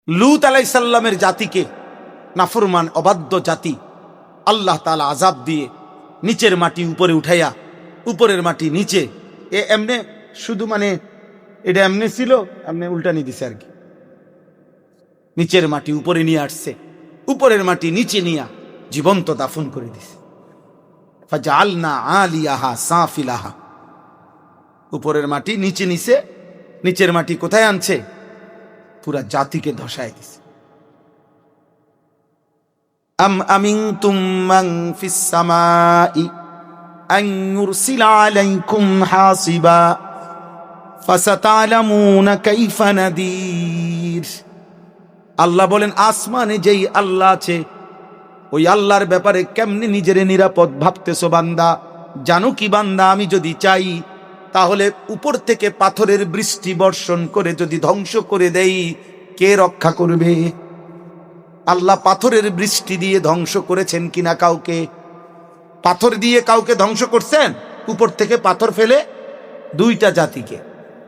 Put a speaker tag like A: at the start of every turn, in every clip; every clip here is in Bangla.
A: লূত আলাইহিস সালামের জাতিকে, নাফরমান অবাধ্য জাতি, আল্লাহ তাআলা আযাব দিয়ে নিচের মাটি উপরে উঠাইয়া, উপরের মাটি নিচে, এমনে শুধু এটা এমনে ছিল, এমনি উল্টানি দিছে আর কি। নিচের মাটি উপরে নিয়ে আসছে, উপরের মাটি নিচে নিয়ে জীবন্ত দাফন করে দিছে। ফাজআলনা আলিয়াহা সাফিলাহা, উপরের মাটি নিচে নিছে, নিচের মাটি কোথায় আনছে? পুরা জাতিকে ধসায় দিছে। আম আমিনতুম মান ফিস সামাই আন ইউরসিলা আলাইকুম হাসিবা ফাসাতালামুনা কাইফা নাদির। আল্লাহ বলেন, আসমানে যেই আল্লাহ আছে, ওই আল্লাহর ব্যাপারে কেমনে নিজেরে নিরাপদ ভাবতেছো বান্দা? জানো কি বান্দা, আমি যদি চাই তাহলে উপর থেকে পাথরের বৃষ্টি বর্ষণ করে যদি ধ্বংস করে দেই, কে রক্ষা করবে? আল্লাহ পাথরের বৃষ্টি দিয়ে ধ্বংস করেছেন কিনা কাউকে? পাথর দিয়ে কাউকে ধ্বংস করছেন? উপর থেকে পাথর ফেলে দুইটা জাতিকে।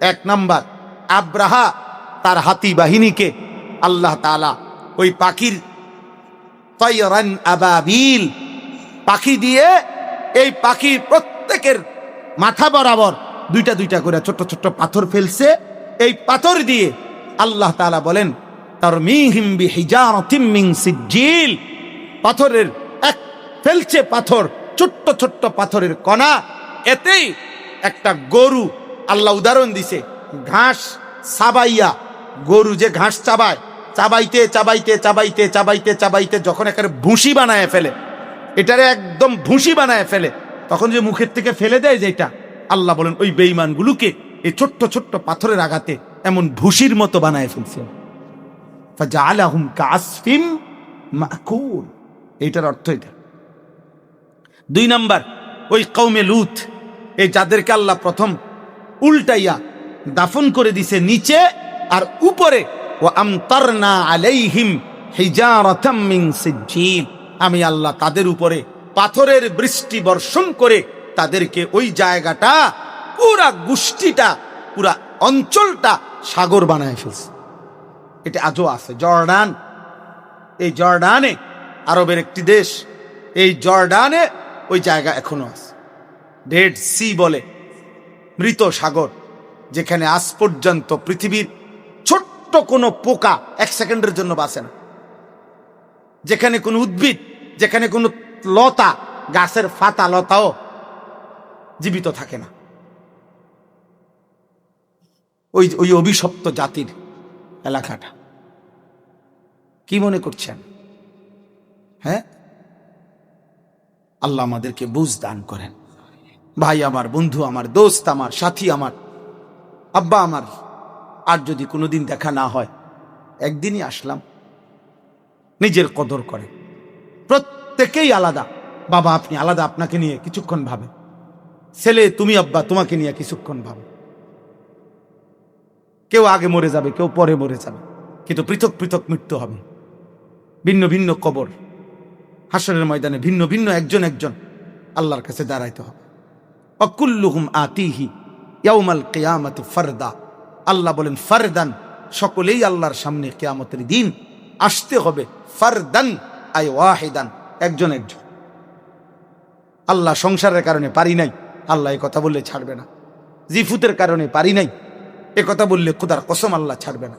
A: এক নাম্বার, আব্রাহা তার হাতি বাহিনীকে আল্লাহ তাআলা ওই পাখির তায়রান আবাবিল, পাখি দিয়ে, এই পাখির প্রত্যেকের মাথা বরাবর দুইটা দুইটা করে ছোট ছোট পাথর ফেলছে। এই পাথর দিয়ে আল্লাহ তাআলা বলেন, তারমিহিম বিহিজারাতিম মিন সিজ্জিল, পাথরের এক ফেলছে পাথর, ছোট্ট ছোট্ট পাথরের কণা। এতেই একটা গরু, আল্লাহ উদাহরণ দিছে, ঘাস চাবাইয়া, গরু যে ঘাস চাবায়, চাবাইতে চাবাইতে চাবাইতে চাবাইতে চাবাইতে যখন একেবারে ভুসি বানায় ফেলে, এটারে একদম ভুসি বানায় ফেলে, তখন যে মুখের থেকে ফেলে দেয় যেটা, আল্লাহ বলেন ওই বেঈমানগুলোকে এই ছোট্ট ছোট্ট পাথরের আঘাতে এমন ভুসির মতো বানায় ফেলছে। ফাজআলাহুম কাআসফিম মাকুল, এটার অর্থ এটা। দুই নাম্বার, ওই কওমে লূত, এই যাদেরকে আল্লাহ প্রথম উল্টাইয়া দাফন করে দিছে নিচে, আর উপরে ওয়া আমতারনা আলাইহিম হিজারাতাম মিন সিজ্জিল, আমি আল্লাহ তাদের উপরে পাথরের বৃষ্টি বর্ষণ করে তাদেরকে ওই জায়গাটা, পুরা গোষ্ঠীটা, পুরা অঞ্চলটা সাগর বানায় ফেলছে। এটা আজও আছে জর্ডান। এই জর্ডানে, আরবের একটি দেশ, এই জর্ডানে ওই জায়গা এখনো আছে, ডেড সি বলে, মৃত সাগর, যেখানে আজ পর্যন্ত পৃথিবীর ছোট্ট কোনো পোকা এক সেকেন্ডের জন্য বাঁচে না, যেখানে কোনো উদ্ভিদ, যেখানে কোনো লতা, গাছের পাতা লতাও জীবিত থাকে না। ওই ওই অভিশপ্ত জাতির এলাকাটা। কি মনে করছেন? হ্যাঁ, আল্লাহ আমাদেরকে বুঝ দান করেন। ভাই আমার, বন্ধু আমার, দোস্ত আমার, সাথী আমার, আব্বা আমার, আর যদি কোনোদিন দেখা না হয়, একদিনই আসলাম, নিজের কদর করে। প্রত্যেকেই আলাদা। বাবা আপনি আলাদা, আপনাকে নিয়ে কিছুক্ষণ ভাবে। ছেলে তুমি আব্বা, তোমাকে নিয়ে কিছুক্ষণ ভাবে। কেউ আগে মরে যাবে, কেউ পরে মরে যাবে, কিন্তু পৃথক পৃথক মৃত্যু হবে, ভিন্ন ভিন্ন কবর। হাসরের ময়দানে ভিন্ন ভিন্ন একজন একজন আল্লাহর কাছে দাঁড়াইতে হবে। অকুল্লুহুম আতিহি ইয়াউমাল কিয়ামাতি ফারদা, আল্লাহ বলেন ফারদান, সকলেই আল্লাহর সামনে কিয়ামতের দিন আসতে হবে। ফারদান আই ওয়াহিদান, একজন একজন। আল্লাহ সংসারের কারণে পারি নাই, আল্লাহ এ কথা বললে ছাড়বে না। জিফুতের কারণে পারি নাই, এ কথা বললে খোদার কসম আল্লাহ ছাড়বে না,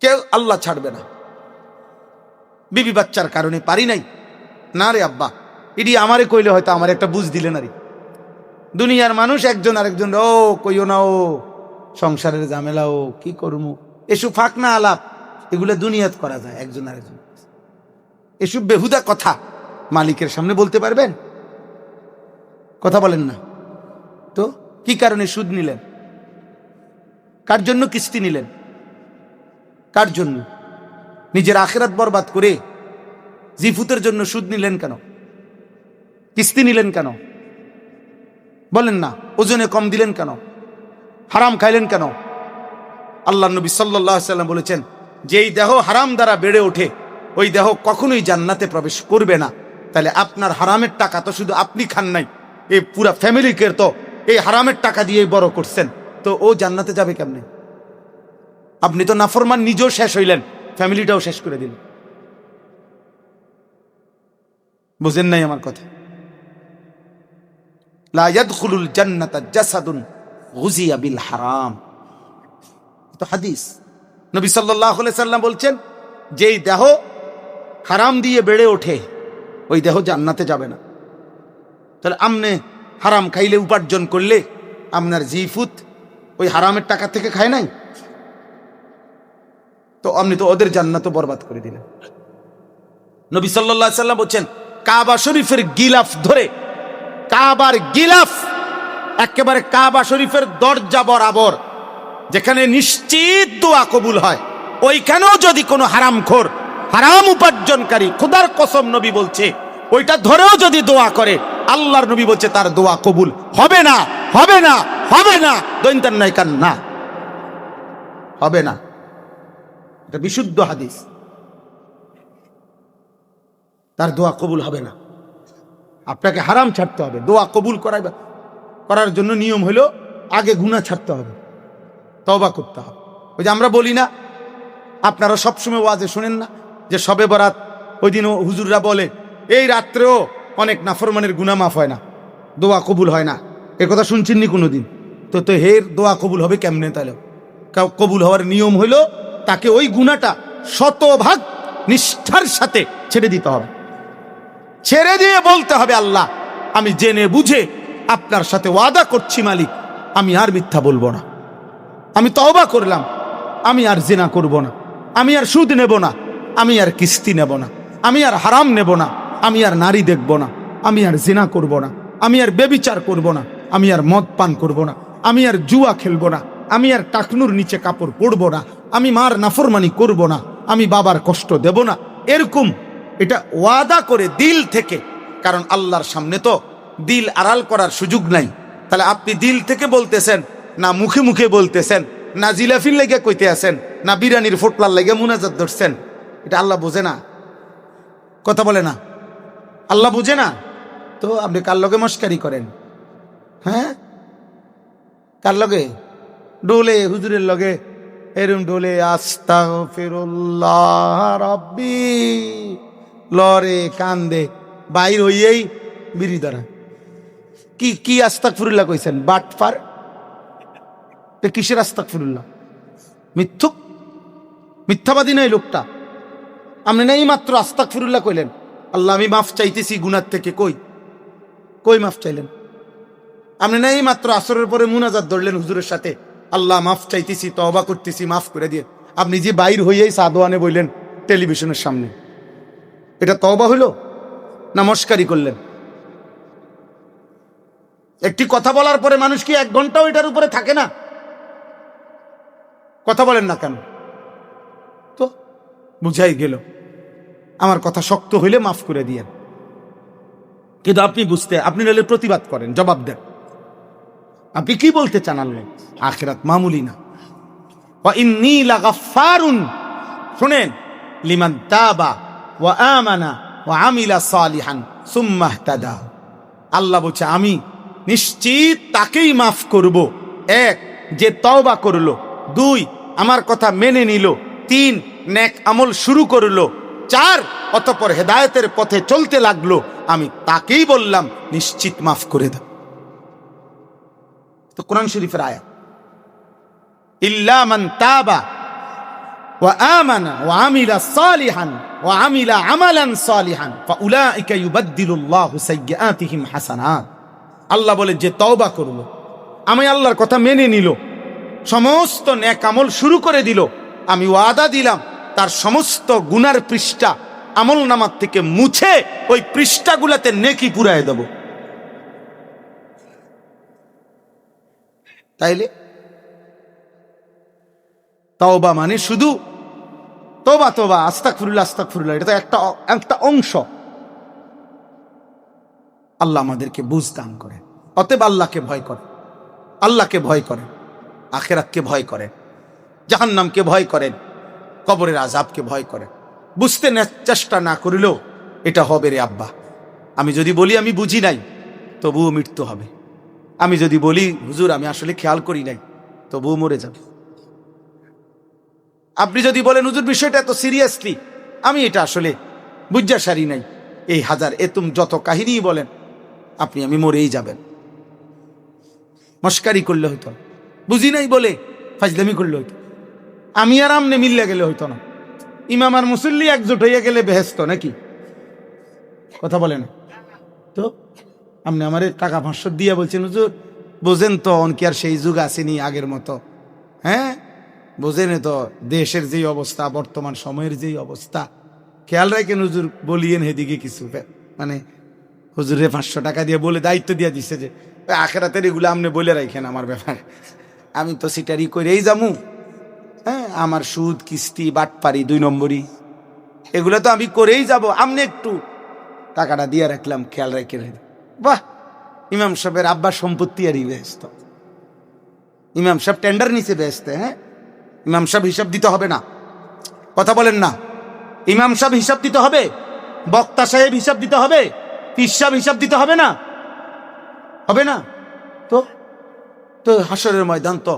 A: কেউ আল্লাহ ছাড়বে না। বিবি বাচ্চার কারণে পারি নাই, না রে আব্বা, এটি আমারে কইলে হয়তো আমার একটা বুঝ দিলে না রে। দুনিয়ার মানুষ একজন আরেকজন, ও কইও না, ও সংসারের ঝামেলা, ও কি করবো, এসব ফাঁক না আলাপ, এগুলো দুনিয়াত করা যায় একজন আরেকজন। এসব বেহুদা কথা মালিকের সামনে বলতে পারবেন? কথা বলেন না তো। কি কারণে সুদ নিলেন? কার জন্য কিস্তি নিলেন? কার জন্য? নিজের আখিরাত বরবাদ করে জিফুতের জন্য সুদ নিলেন কেন? কিস্তি নিলেন কেন? বলেন না। ওজনে কম দিলেন কেন? হারাম খাইলেন কেন? আল্লাহ নবী সাল্লাল্লাহু আলাইহি ওয়াসাল্লাম বলেছেন, যেই দেহ হারাম দ্বারা বেড়ে ওঠে, ওই দেহ কখনোই জান্নাতে প্রবেশ করবে না। তাহলে আপনার হারামের টাকা তো শুধু আপনি খান নাই, এই পুরা ফ্যামিলিকে তো এই হারামের টাকা দিয়ে বড় করছেন, তো ও জান্নাতে যাবে কেমনে? আপনি তো নাফরমান, নিজেও শেষ হইলেন, ফ্যামিলিটাও শেষ করে দিলেন। বুঝেন নাই আমার কথা? লা ইয়াদখুলুল জান্নাতা জাসাদুন গুযিয়া বিল হারাম, তো হাদিস। নবী সাল্লাল্লাহু আলাইহি সাল্লাম বলছেন, যেই দেহ হারাম দিয়ে বেড়ে ওঠে ওই দেহ জান্নাতে যাবে না। তাহলে আমনে হারাম খাইলে, উপার্জন করলে, আপনার জিফুত ওই হারামের টাকা থেকে খায় নাই, তো আপনি তো ওদের জান্নাতও বরবাদ করে দিলেন। নবী সাল্লাল্লাহু আলাইহি সাল্লাম বলছেন, কাবা শরীফের গিলাফ ধরে, কাবার গিলাফ একেবারে কাবা শরীফের দরজা বরাবর, যেখানে নিশ্চিত দোয়া কবুল হয়, ওইখানেও যদি কোনো হারামখোর, হারাম উপার্জনকারী, খোদার কসম নবী বলছে, ওইটা ধরেও যদি দোয়া করে, আল্লাহর নবী বলছে তার দোয়া কবুল হবে না, হবে না, হবে না, দৈন্তান নাই কান না, হবে না। এটা বিশুদ্ধ হাদিস, তার দোয়া কবুল হবে না। আপনাকে হারাম ছাড়তে হবে, দোয়া কবুল করার জন্য নিয়ম হলো আগে গুনাহ ছাড়তে হবে, তওবা করতে হবে। ওই যে আমরা বলি না, আপনারা সবসময় ওয়াজে শোনেন না, যে শবে বরাত ওই দিন হুজুররা বলে এই রাত্রেও অনেক নাফরমানের গুনাহ মাফ হয় না, দোয়া কবুল হয় না। এ কথা শুনছেননি কোনোদিন? তো হের দোয়া কবুল হবে কেমনে? তাহলে কবুল হওয়ার নিয়ম হইল তাকে ওই গুনাহটা শতভাগ নিষ্ঠার সাথে ছেড়ে দিতে হবে, ছেড়ে দিয়ে বলতে হবে, আল্লাহ আমি জেনে বুঝে আপনার সাথে ওয়াদা করছি মালিক, আমি আর মিথ্যা বলবো না, আমি তওবা করলাম, আমি আর জিনা করব না, আমি আর সুদ নেব না, আমি আর কিস্তি নেব না, আমি আর হারাম নেব না, আমি আর নারী দেখব না, আমি আর জিনা করব না, আমি আর বেবিচার করব না, আমি আর মদ পান করব না, আমি আর জুয়া খেলব না, আমি আর টাকনুর নিচে কাপড় পরব না, আমি মার নাফরমানি করব না, আমি বাবার কষ্ট দেব না। এরকম এটা ওয়াদা করে দিল থেকে, কারণ আল্লাহর সামনে তো দিল আড়াল করার সুযোগ নাই। তাহলে আপনি দিল থেকে বলতেছেন না, মুখে মুখে বলতেছেন না, জিলাফির লেগে কইতে আছেন না, বিরানির ফোটলার লেগে মুনাজাত ধরছেন, এটা আল্লাহ বোঝে না? কথা বলে না, আল্লাহ বুঝে না? তো আপনি কার লগে মস্কারি করেন? হ্যাঁ, কার লগে ডোলে? হুজুরের লগে এরম ডোলে, আস্তাগফিরুল্লাহ রাব্বি, লরে কান্দে, বাইর হইয়েই বিড়ি ধরা। কি আস্তাগফিরুল্লাহ কইছেন? বাটফার, কিসের আস্তাগফিরুল্লাহ? মিথ্যুক, মিথ্যাবাদী নয় লোকটা। আপনি নাই মাত্র আস্তাগফিরুল্লাহ কইলেন, আল্লাহ আমি মাফ চাইতেছি গুনাহ থেকে, কই মাফ চাইলেন? আপনি নাই মাত্র আসরের পরে মুনাজাত ধরলেন হুজুরের সাথে, আল্লাহ মাফ চাইতেছি, তওবা করতেছি, মাফ করে দিয়ে। আপনি যে বাইর হইয়াই সাদওয়ানে বললেন টেলিভিশনের সামনে, এটা তওবা হইল না মস্কারি করলেন? একটি কথা বলার পরে মানুষ কি 1 ঘন্টাও এটার উপরে থাকে না? কথা বলেন না কেন? তো বুঝাই গেল, আমার কথা শক্ত হইলে মাফ করে দিয়েন, কিন্তু আপনি আপনি নাহলে প্রতিবাদ করেন, জবাব দেন, আপনি কি বলতে চান? আল্লাহ আখিরাত মামুলি না। ওয়া ইন্নী লাগাফফারুন, শুনেন, লিমান তাবা ওয়া আমানা ওয়া আমিলা সালিহান সুম্মা ইহতাদা। আল্লাহ বলছে আমি নিশ্চিত তাকেই মাফ করব, 1 যে তওবা করলো, 2 আমার কথা মেনে নিল, 3 নেক আমল শুরু করলো, 4 অতঃপর হেদায়েতের পথে চলতে লাগলো, আমি তাকেই বললাম নিশ্চিত মাফ করে দাও। তো কোরআন শরীফের আয়াত, ইল্লা মান তাবা ওয়া আমানা ওয়া আমিলা সালিহান ওয়া আমিলা আমালান সালিহান ফাউলাইকা ইউবাদদিলুল্লাহু সাইয়্যাতিহিম হাসানাত। আল্লাহ বলে যে তওবা করলো, আমি আল্লাহর কথা মেনে নিল, সমস্ত নেক আমল শুরু করে দিল, আমি ওয়াদা দিলাম তার সমস্ত গুনার পৃষ্ঠা আমল নামার থেকে মুছে ওই পৃষ্ঠাগুলোতে নেকি পুরায় দেব। তাইলে তওবা মানে শুধু তওবা তওবা আস্তাগফিরুল্লাহ আস্তাগফিরুল্লাহ, এটা তো একটা অংশ। আল্লাহ আমাদেরকে বুঝ দান করে। অতএব আল্লাহকে ভয় করে, আল্লাহকে ভয় করেন, আখিরাতকে ভয় করেন, জাহান্নামকে ভয় করেন, কবরের আযাবকে ভয় করেন। বুঝতে চেষ্টা না করিলেও এটা হবে রে আব্বা। আমি যদি বলি আমি বুঝি নাই, তবুও মৃত্যু হবে। আমি যদি বলি হুজুর আমি আসলে খেয়াল করি নাই, তবুও মরে যাবে। আপনি যদি বলেন হুজুর বিষয়টা এত সিরিয়াসলি, আমি এটা আসলে বুঝা সারি নাই, এই হাজার এতুম যত কাহিনী বলেন আপনি, আমি মরেই যাবেন। মস্কারি করলে হইতো, বুঝি নাই বলে ফাজলামি করলে হইতো, আমি আর আমনে মিললে গেলে হইতো না। ইমাম আর মুসল্লি একজোট হইয়া গেলে বেহেস্ত নাকি? কথা বলে না তো। আপনি আমার টাকা 500 দিয়া বলছেন হুজুর বোঝেন তো অনকি আর সেই যুগ আসেনি আগের মতো। হ্যাঁ বোঝেন তো দেশের যেই অবস্থা, বর্তমান সময়ের যেই অবস্থা, খেয়াল রাখেন হুজুর বলিয়েন হেদিকে কিছু, মানে হুজুরে 500 টাকা দিয়ে বলে দায়িত্ব দিয়ে দিচ্ছে যে আখেরাতের এগুলো আপনি বলে রাখেন আমার ব্যাপার, আমি তো সিটারি করেই যামু। হ্যাঁ আমার সুদ কিস্তি বাটপারি 2 নম্বরই এগুলো তো আমি করেই যাব, আপনি একটু টাকাটা দিয়ে রাখলাম খেয়াল রেখে। বাহ, ইমাম সাহেবের আব্বার সম্পত্তি আরই ব্যস্ত, ইমাম সাহেব টেন্ডার নিচে ব্যস্ত। হ্যাঁ ইমাম সাহেব হিসাব দিতে হবে না, কথা বলেন না। ইমাম সাহেব হিসাব দিতে হবে, বক্তা সাহেব হিসাব দিতে হবে, পীর সাহেব হিসাব দিতে হবে না, হবে না তো। তো হাসরের ময়দান তো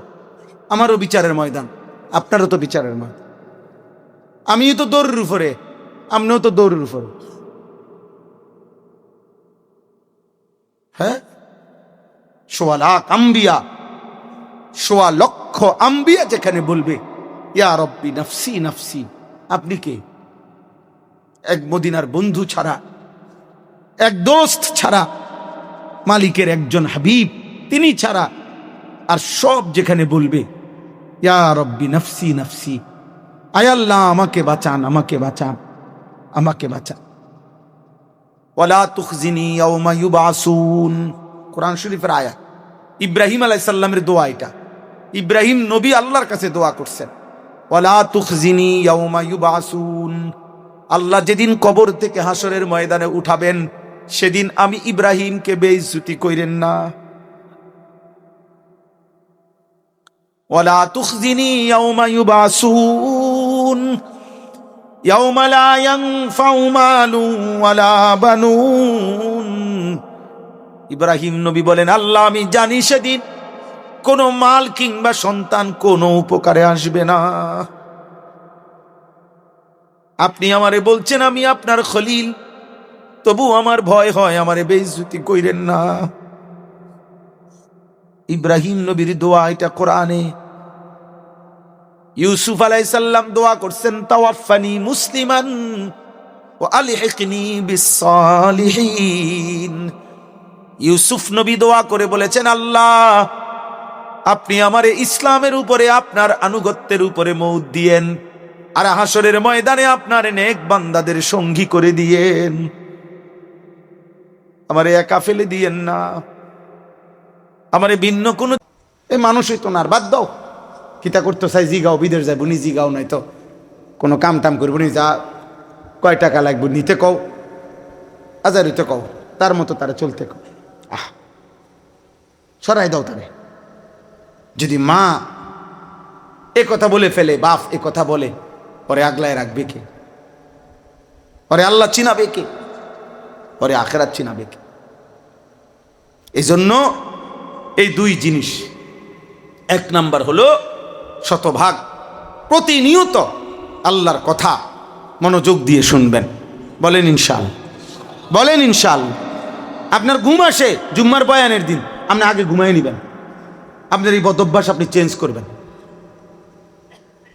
A: আমারও বিচারের ময়দান, আপনারও তো বিচারের ময়দান। আমিও তো দৌড়ের উপরে, আপনিও তো দৌড়ের উপরে। হ্যাঁ 1.25 লাখ আম্বিয়া, 1.25 লক্ষ আম্বিয়া যেখানে বলবে ইয়া রব্বি নফসি নফসি, আপনি কে? এক মদিনার বন্ধু ছাড়া, এক দোস্ত ছাড়া, মালিকের একজন হাবিব তিনি ছাড়া, আর সব যেখানে বলবে ইয়া রব্বি নফসি নফসি, আয় আল্লাহ আমাকে বাঁচান, আমাকে বাঁচান, আমাকে বাঁচান। ওয়ালা তুখজিনি ইয়াওমা ইউবাসুন, কোরআন শরীফের আয়াত। ইব্রাহিম আলাইহিস সালামের দোয়া এটা, ইব্রাহিম নবী আল্লাহর কাছে দোয়া করছেন, ওয়ালা তুখজিনি ইয়াওমা ইউবাসুন, আল্লাহ যেদিন কবর থেকে হাসরের ময়দানে উঠাবেন সেদিন আমি ইব্রাহিমকে বেইজ্জতি কইরেন না। ওয়ালা তুখজিনি ইয়াওমা ইউবাসুন ইয়াওমা লা ইয়ানফাউ মালুন ওয়ালা বানুন। ইব্রাহিম নবী বলেন আল্লাহ আমি জানি সেদিন কোনো মাল কিংবা সন্তান কোনো উপকারে আসবে না। আপনি আমারে বলছেন আমি আপনার খলিল, তবু আমার ভয় হয়, আমারে বেইজ্জতি কইরেন না। ইব্রাহিম নবীর দোয়া এটা কোরআনে। ইউসুফ আলাইহিস সালাম দোয়া করছেন তাওয়াফানি মুসলিমান ওয়া আলহিকনি বিস-সালিহিন। ইউসুফ নবী দোয়া করে বলেছেন আল্লাহ আপনি আমারে ইসলামের উপরে, আপনার আনুগত্যের উপরে মওত দিয়েন, আর হাসরের ময়দানে আপনার নেক বান্দাদের সঙ্গী করে দিয়েন, আমারে একা ফেলে দিয়েন না, আমারে ভিন্ন কোন এই মানুষই তো না। বাদ দাও, কিতা করতে চাই জিগাও, বিদেশ যাইব নি জিগাও, নাই তো কোনো কাম টাম করবো নি, যা কয় টাকা লাগবে নিতে কও, আজারিতে কও, তার মতো তারা চলতে কও। সরাই দাও তারে। যদি মা এ কথা বলে ফেলে, বাপ এ কথা বলে, পরে আগলায় রাখবে কে? পরে আল্লাহ চিনাবে কে? পরে আখেরাত চিনাবে কে? এই জন্য এই 2 জিনিস, 1 নাম্বার হলো শতভাগ প্রতিনিয়ত আল্লাহর কথা মনোযোগ দিয়ে শুনবেন। বলেন ইনশাআল্লাহ, বলেন ইনশাআল্লাহ। আপনার ঘুম আসে জুম্মার বয়ানের দিন, আপনি আগে ঘুমাই নিবেন, আপনার এই বদভ্যাস আপনি চেঞ্জ করবেন।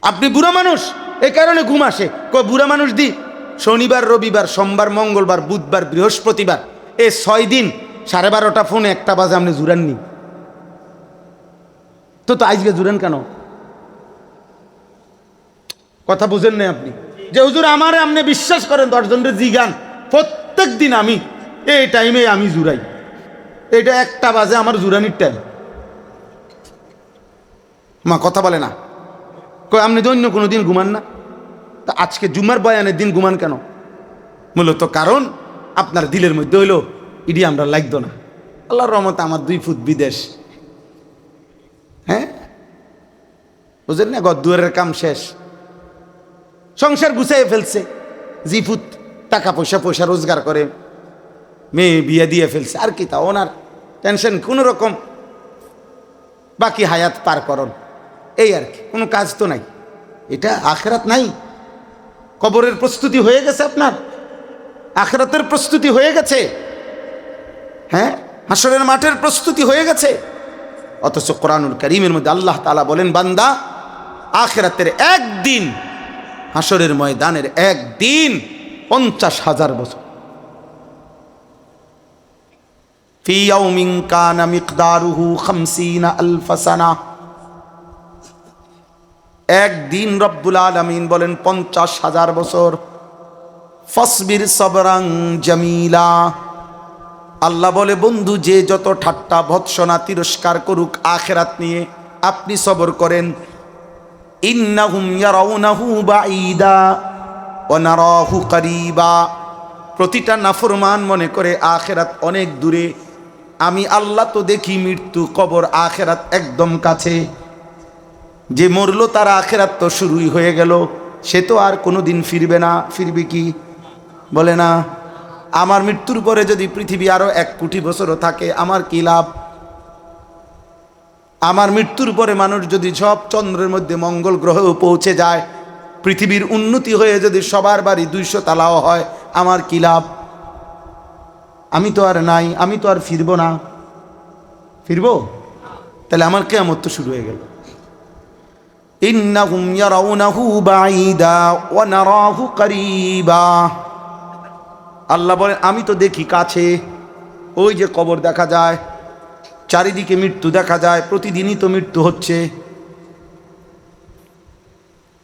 A: আপনি বুড়া মানুষ এই কারণে ঘুম আসে, বুড়া মানুষ দি শনিবার রবিবার সোমবার মঙ্গলবার বুধবার বৃহস্পতিবার এই 6 দিন 12:30 ফোনে 1টা বাজে আপনি জুড়াননি তো আজকে জুড়েন কেন? কথা বুঝেন না আপনি? যে হুজুর আমারে আপনি বিশ্বাস করেন 10 জনের জিগান, প্রত্যেক দিন আমি এই টাইমে আমি জুড়াই, এটা 1টা বাজে আমার জুড়ানির টাইম। মা কথা বলে না, কই আপনি তো অন্য কোনো দিন ঘুমান না, তা আজকে জুম্মার বয়ানের দিন ঘুমান কেন? মূলত কারণ আপনার দিলের মধ্যে হইলো ইডি আমরা লাগতো না। আল্লাহর রহমতে আমার 2 ফুট বিদেশ। হ্যাঁ বুঝেন না, দুয়ারের কাম শেষ, সংসার গুছাইয়ে ফেলছে, জি ফুট টাকা পয়সা রোজগার করে মেয়ে বিয়ে দিয়ে ফেলছে, আর কি তা ওনার টেনশন কোনো রকম বাকি হায়াত পার করন, এই আর কি, কোনো কাজ তো নাই। এটা আখিরাত নাই? কবরের প্রস্তুতি হয়ে গেছে আপনার? আখিরাতের প্রস্তুতি হয়ে গেছে? হ্যাঁ, হাসরের মাঠের প্রস্তুতি হয়ে গেছে? অথচ কোরআনুল কারীমের মধ্যে আল্লাহ তাআলা বলেন, বান্দা আখিরাতের একদিন, হাসরের ময়দানের একদিন 50,000 বছর। ফি ইয়াউমিন কানা মিকদারুহু 50,000 সানা। একদিন রব্বুল আলামিন বলেন 50,000 বছর। ফাসবির সাবরান জামিলা। আল্লাহ বলে, বন্ধু যে যত ঠাট্টা ভৎসনা তিরস্কার করুক আখিরাত নিয়ে, আপনি সবর করেন। ইন্নাহুম ইয়ারাউনাহু বাঈদা ওয়া নারাহু করিবা। প্রতিটা নাফরমান মনে করে আখিরাত অনেক দূরে, আমি আল্লাহ তো দেখি মৃত্যু, কবর, আখিরাত একদম কাছে। যে মরলো তার আখিরাত তো শুরুই হয়ে গেল, সে তো আর কোনোদিন ফিরবে না। ফিরবে কি? বলে না। আমার মৃত্যুর পরে যদি পৃথিবী আরো 1 কোটি বছরও থাকে, আমার কি লাভ? আমার মৃত্যুর পরে মানুষ যদি সব চন্দ্রের মধ্যে মঙ্গল গ্রহেও পৌঁছে যায়, পৃথিবীর উন্নতি হয়ে যদি সবার বাড়ি 200 তালাও হয়, আমার কি লাভ? আমি তো আর নাই, আমি তো আর ফিরবো না। ফিরবো? তাহলে আমার কিয়ামত তো শুরু হয়ে গেল। ইন্নাহুম ইয়ারাউনাহু বাঈদা ওয়া নারাহু করিবা। আল্লাহ বলেন, আমি তো দেখি কাছে। ওই যে কবর দেখা যায়, চারিদিকে মৃত্যু দেখা যায়, প্রতিদিনই তো মৃত্যু হচ্ছে,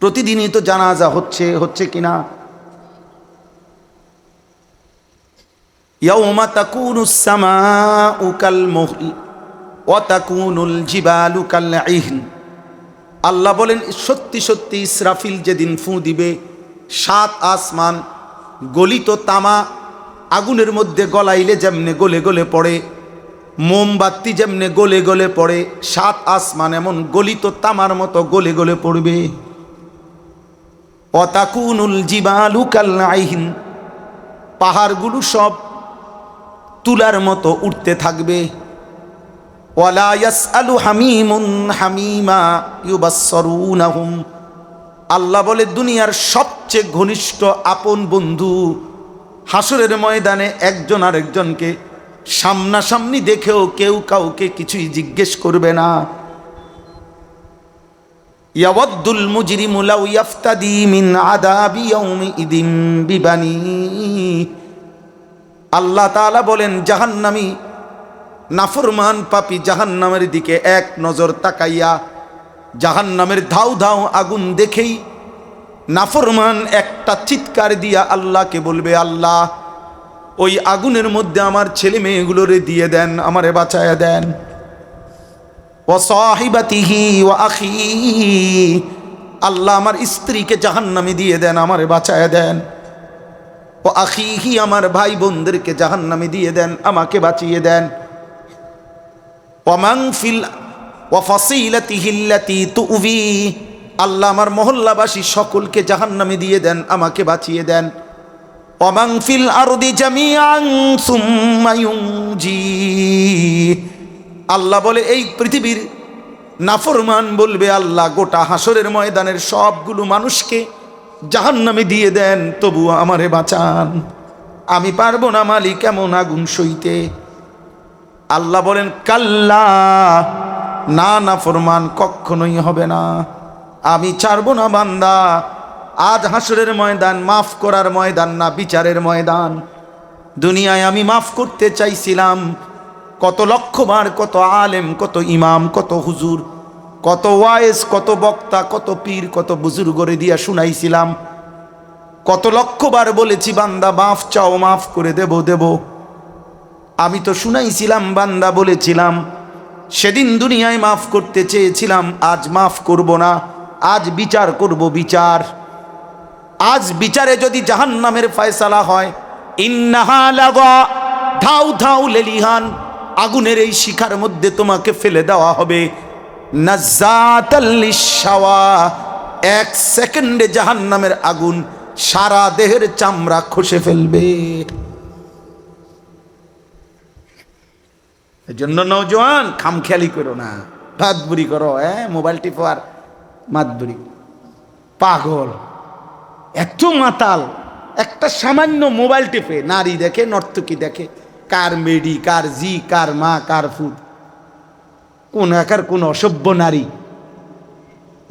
A: প্রতিদিনই তো জানাজা হচ্ছে কিনা? ইয়াউমা তাকুনুস সামাউ কাল মুহল ওয়া তাকুনুল জিবালু কাল ইহন। আল্লাহ বলেন, সত্যি সত্যি ইসরাফিল যেদিন ফু দিবে, 7 আসমান গলিত তামা আগুনের মধ্যে গলাইলে যেমনে গলে গলে পড়ে, মোমবাতি যেমনে গলে গলে পড়ে, 7 আসমান এমন গলিত তামার মতো গলে গলে পড়বে। অতাকুনুল জিবালু কাল ইহন। পাহাড়গুলো সব তুলার মতো উঠতে থাকবে। ওয়ালা ইয়াসআলু হামিমুন হামিমা ইউবাসসিরুনাহুম। আল্লাহ বলে, দুনিয়ার সবচেয়ে ঘনিষ্ঠ আপন বন্ধু হাসরের ময়দানে একজন আরেকজনকে সামনাসামনি দেখেও কেউ কাউকে কিছুই জিজ্ঞেস করবে না। ইয়াওয়াদ্দুল মুজরিমু লাউ ইয়াফতাদি মিন আযাবি ইয়াউমিইদিন বিবানি। আল্লাহ তাআলা বলেন, জাহান্নামী নাফরমান পাপী জাহান্নামের দিকে এক নজর তাকাইয়া জাহান্নামের ধাউ ধাউ আগুন দেখেই নাফরমান একটা চিৎকার দিয়া আল্লাহকে বলবে, আল্লাহ ওই আগুনের মধ্যে আমার ছেলে মেয়েগুলোরে দিয়ে দেন, আমারে বাঁচায়া দেন। ওয়া সাহিবাতিহি ওয়া আখি। আল্লাহ আমার স্ত্রীকে জাহান্নামে দিয়ে দেন, আমারে বাঁচায়া দেন। ও আখিহি, আমার ভাই বোনদেরকে জাহান্নামে দিয়ে দেন, আমাকে বাঁচিয়ে দেন। ওয়ামান ফিল ওয়া ফাসিলাতিহি আল্লাতী তুউবি। আল্লাহ আমার মহল্লাবাসী সকলকে জাহান্নামে দিয়ে দেন, আমাকে বাঁচিয়ে দেন। ওয়ামান ফিল আরদি জামিআন সুম্মা ইউনজি। আল্লাহ বলে, এই পৃথিবীর নাফরমান বলবে, আল্লাহ গোটা হাসরের ময়দানের সবগুলো মানুষকে জাহান্নামে দিয়ে দেন, তবু আমারে বাঁচান, আমি পারবো না মালিক এমন আগুন সইতে। আল্লাহ বলেন, কাল্লা, না নাফরমান কখনোই হবে না, আমি ছাড়বো না বান্দা। আজ হাসরের ময়দান মাফ করার ময়দান না, বিচারের ময়দান। দুনিয়ায় আমি মাফ করতে চাইছিলাম, কত লক্ষবার কত আলেম, কত ইমাম, কত হুজুর, কত ওয়াইজ, কত বক্তা, কত পীর, কত বুজুর্গরে দিয়া শুনাইছিলাম, কত লক্ষবার বলেছি বান্দা মাফ চাও, মাফ করে দেব। আমি তো শুনাইছিলাম, বান্দা বলেছিলাম, সেদিন দুনিয়ায় মাফ করতে চেয়েছিলাম, আজ মাফ করব না, আজ বিচার করব। বিচার, আজ বিচারে যদি জাহান্নামের ফয়সালা হয়, ইন্নাহা লাগা, ধাউ ধাউ লেলিহান, আগুনের এই শিখার মধ্যে তোমাকে ফেলে দেওয়া হবে। নাজ্জাতাল লিশাওয়া, 1 সেকেন্ডে জাহান্নামের আগুন সারা দেহের চামড়া খসে ফেলবে। এজন্য নওজোয়ান খামখেয়ালি করো না, বাদবুরি করো, মোবাইল টিপো আর মাতবুরি। পাগল, এত মাতাল, একটা সামান্য মোবাইল টিপে নারী দেখে, নর্তকী দেখে, কার মেডি, কার জি, কার মা, কার ফুট, কোন একার কোন অসভ্য নারী,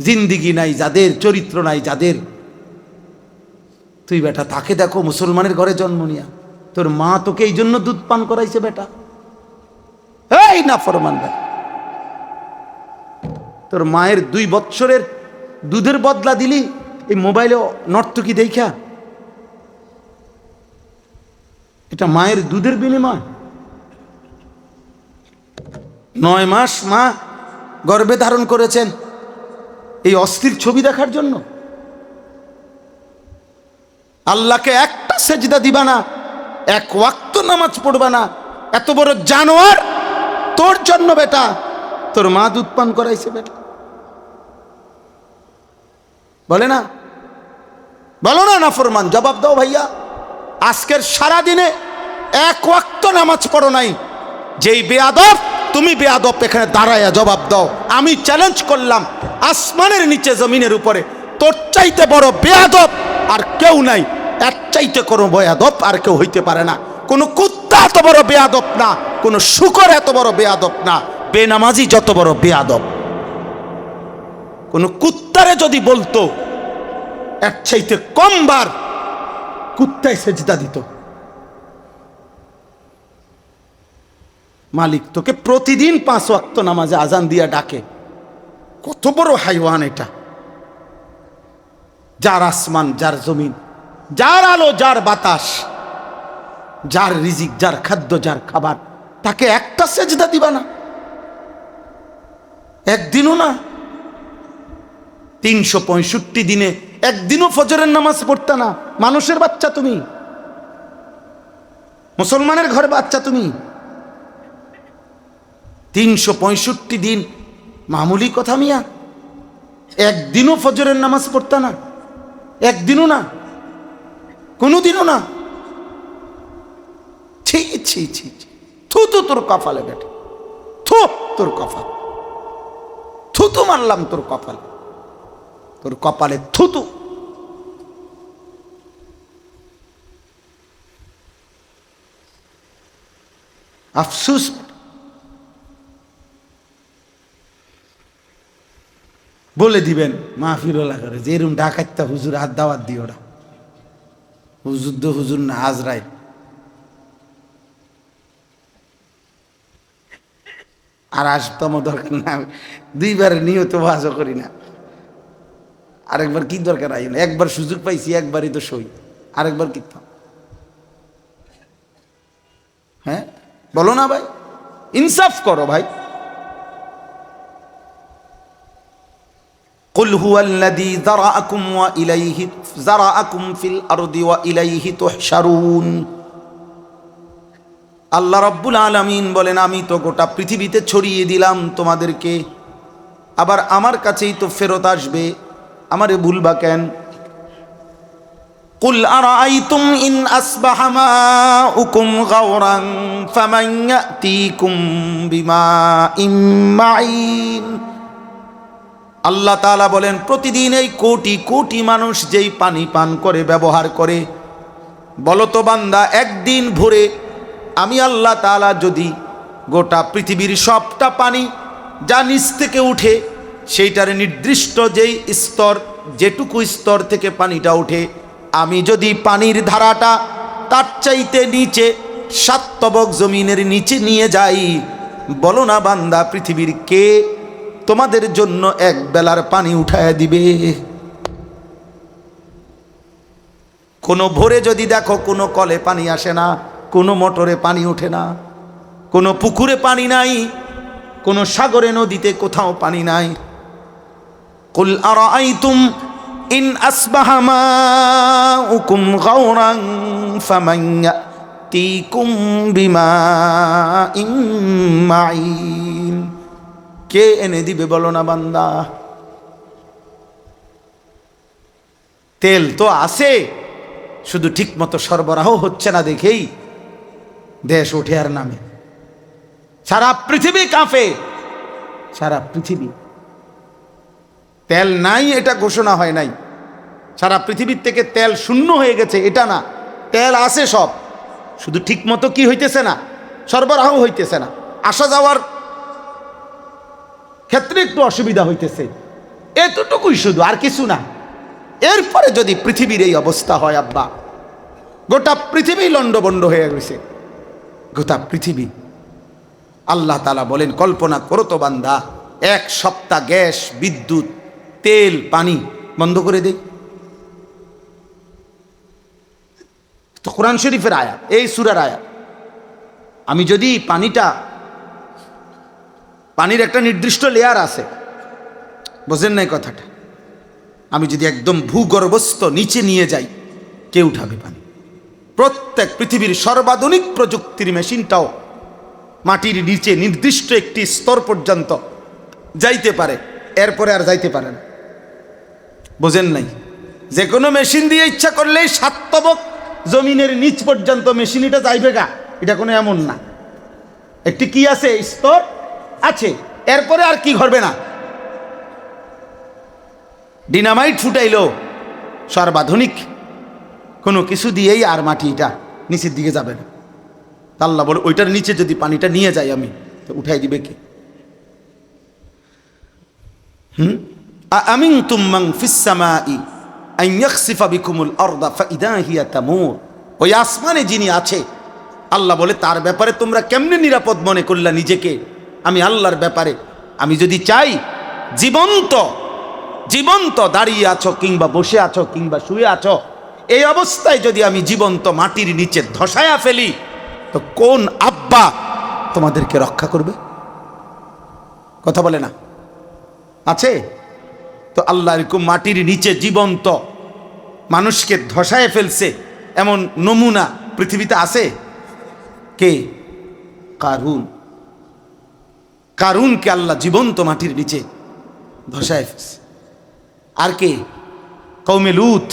A: জিন্দিগি নাই যাদের, চরিত্র নাই যাদের। তুই বেটা তাকে দেখো, মুসলমানের ঘরে জন্ম নিয়া, তোর মা তোকে এই জন্য দুধ পান করাইছে বেটা। এই না ফরমান বেটা, তোর মায়ের 2 বৎসরের দুধের বদলা দিলি এই মোবাইলে নর্তকী দেখা? এটা মায়ের দুধের বিনিময়? 9 মাস মা গর্ভে ধারণ করেছেন এই অস্থির ছবি দেখার জন্য? আল্লাহকে একটা সেজদা দিবা না, 1 ওয়াক্ত নামাজ পড়বা না, এত বড় জানোয়ার তোর জন্য বেটা তোর মা দুধ পান করাইছে বেটা। বলে না, বলো না নাফরমান, জবাব দাও ভাইয়া। আজকের সারা দিনে 1 ওয়াক্ত নামাজ পড়ো নাই, যেই বেয়াদব তুমি বেয়াদব, এখানে দাঁড়ায়া জবাব দাও। আমি চ্যালেঞ্জ করলাম, আসমানের নিচে জমিনের উপরে তোর চাইতে বড় বেয়াদব আর কেউ নাই, এর চাইতে কোনো বেয়াদব আর কেউ হইতে পারে না। কোনো কুত্তা এত বড় বেয়াদব না, কোনো শুকর এত বড় বেয়াদব না, বেনামাজি যত বড় বেয়াদব। কোনো কুত্তারে যদি বলতো এর চাইতে কমবার কুত্তায় সেজদা দিত। মালিক তোকে প্রতিদিন 5 ওয়াক্ত নামাজে আজান দিয়া ডাকে, কত বড় হাইওয়ান এটা! যার আসমান, যার জমিন, যার আলো, যার বাতাস, যার রিজিক, যার খাদ্য, যার খাবার, তাকে একটা সেজদা দিবা না? একদিনও না? 365 দিনে একদিনও ফজরের নামাজ পড়তা না? মানুষের বাচ্চা তুমি, মুসলমানের ঘরে বাচ্চা তুমি, 365 দিন মামুলি কথা মিয়া, একদিনও ফজরের নামাজ পড়তা না? একদিনও না, কোনোদিনও না? ছি ছি ছি, থু তো তোর কপালে বেটা, থু তোর কপাল, থু তো মারলাম তোর কপালে, তোর কপালে থুতু। আফসুস, বলে দিবেন মাহফিরওয়ালা করে যে এরম ডাকাইতা হুজুর হাত দাওয়াত দিও না, হুজুর তো হুজুর না, আজরাইল। আর আসতাম দরকার না, 2বার নিয়ত ওয়াজও করি না, আরেকবার কি দরকার? আই না, একবার সুযোগ পাইছি, একবারই তো সই, আরেকবার কি? হ্যাঁ বলো না ভাই, ইনসাফ করো ভাই। কুল হুয়াল্লাযী যারাআকুম ওয়া ইলাইহি যারাআকুম ফিল আরদি ওয়া ইলাইহি তুহশারুন। আল্লাহ রাব্বুল আলামিন বলেন, আমি তো গোটা পৃথিবীতে ছড়িয়ে দিলাম তোমাদেরকে, আবার আমার কাছেই তো ফেরত আসবে, আমারে ভুলবা কেন? কুল আরাআইতুম ইন আসবাহা মাউকুম গাওরান ফামান ইয়াতিকুম বিমাইন মাঈন। আল্লাহ তাআলা বলেন, প্রতিদিন এই কোটি কোটি মানুষ যেই পানি পান করে, ব্যবহার করে, বলো তো বান্দা, একদিন ভোরে আমি আল্লাহ তাআলা যদি গোটা পৃথিবীর সবটা পানি যা নিচ থেকে উঠে, সেইটার নির্দিষ্ট যেই স্তর, যেটুকু স্তর থেকে পানিটা উঠে, আমি যদি পানির ধারাটা তার চাইতে নিচে 7 তবক জমিনের নিচে নিয়ে যাই, বলো না বান্দা, পৃথিবীর কে তোমাদের জন্য 1 বেলার পানি উঠায় দিবে? কোনো ভোরে যদি দেখো কোনো কলে পানি আসে না, কোনো মোটরে পানি ওঠে না, কোনো পুকুরে পানি নাই, কোনো সাগরে নদীতে কোথাও পানি নাই। কুল আরাআইতুম ইন আসবাহা মাউকুম গাওরান ফামান ইয়াতিকুম বিমাইন মাঈন। কে এনে দিবে বলো না বান্দা? তেল তো আছে, শুধু ঠিক মতো সরবরাহ হচ্ছে না দেখেই দেশ ওঠে আর নামে, সারা পৃথিবী কাঁপে, সারা পৃথিবী। তেল নাই এটা ঘোষণা হয় নাই, সারা পৃথিবীর থেকে তেল শূন্য হয়ে গেছে এটা না, তেল আছে সব, শুধু ঠিক মতো কি হইতেছে না, সরবরাহ হইতেছে না, আসা যাওয়ার ক্ষেত্রে একটু অসুবিধা হইতেছে, এতটুকুই শুধু, আর কিছু না। এরপরে যদি পৃথিবীর এই অবস্থা হয় আব্বা, গোটা পৃথিবী লন্ডভন্ড হয়ে গেছে, গোটা পৃথিবী। আল্লাহ তাআলা বলেন, কল্পনা করো তো বান্দা, এক সপ্তাহ গ্যাস, বিদ্যুৎ, তেল, পানি বন্ধ করে দেই। তো কোরআন শরীফের আয়াত, এই সূরার আয়াত। আমি যদি পানির একটা নির্দিষ্ট লেয়ার আছে, বোঝেন নাই কথাটা, আমি যদি একদম ভূগর্ভস্থ নিচে নিয়ে যাই, কে উঠাবে পানি? প্রত্যেক পৃথিবীর সর্বাধুনিক প্রযুক্তির মেশিনটাও মাটির নিচে নির্দিষ্ট একটি স্তর পর্যন্ত যাইতে পারে, এরপরে আর যাইতে পারে না। বোঝেন নাই? যে কোনো মেশিন দিয়ে ইচ্ছা করলেই 7 তবক জমিনের নিচ পর্যন্ত মেশিন এটা যাইবে গা, এটা কোনো এমন না। একটি কি আছে, স্তর আছে, এরপরে আর কি ঘটবে না। ডিনামাইট ফুটাইলো সর্বাধুনিক কোনো কিছু দিয়েই আর মাটিটা নিচের দিকে যাবে না। আল্লাহ বলে, ওইটার নিচে যদি পানিটা নিয়ে যাই আমি, তো উঠাই দিবে কে? আমিনতুম মান ফিস সামাই আন ইয়াখসিফা বিকুমুল আরদা ফাইদা হিয়া তামুর। ওই আসমানে যিনি আছে, আল্লাহ বলে, তার ব্যাপারে তোমরা কেমনে নিরাপদ মনে করলা নিজেকে? আমি আল্লাহর ব্যাপারে, আমি যদি চাই জীবন্ত দাঁড়িয়ে আছো কিংবা বসে আছো কিংবা শুয়ে আছো, এই অবস্থায় যদি আমি জীবন্ত মাটির নিচে ধসায়া ফেলি, তো কোন আব্বা তোমাদেরকে রক্ষা করবে? কথা বলে না? আছে তো? আল্লাহ এরকম মাটির নিচে জীবন্ত মানুষকে ধসায় ফেলছে এমন নমুনা পৃথিবীতে আছে? কে? কারুনকে আল্লাহ জীবন্ত মাটির নিচে ধসায় ফেলছে। আর কে? কওমে লূত,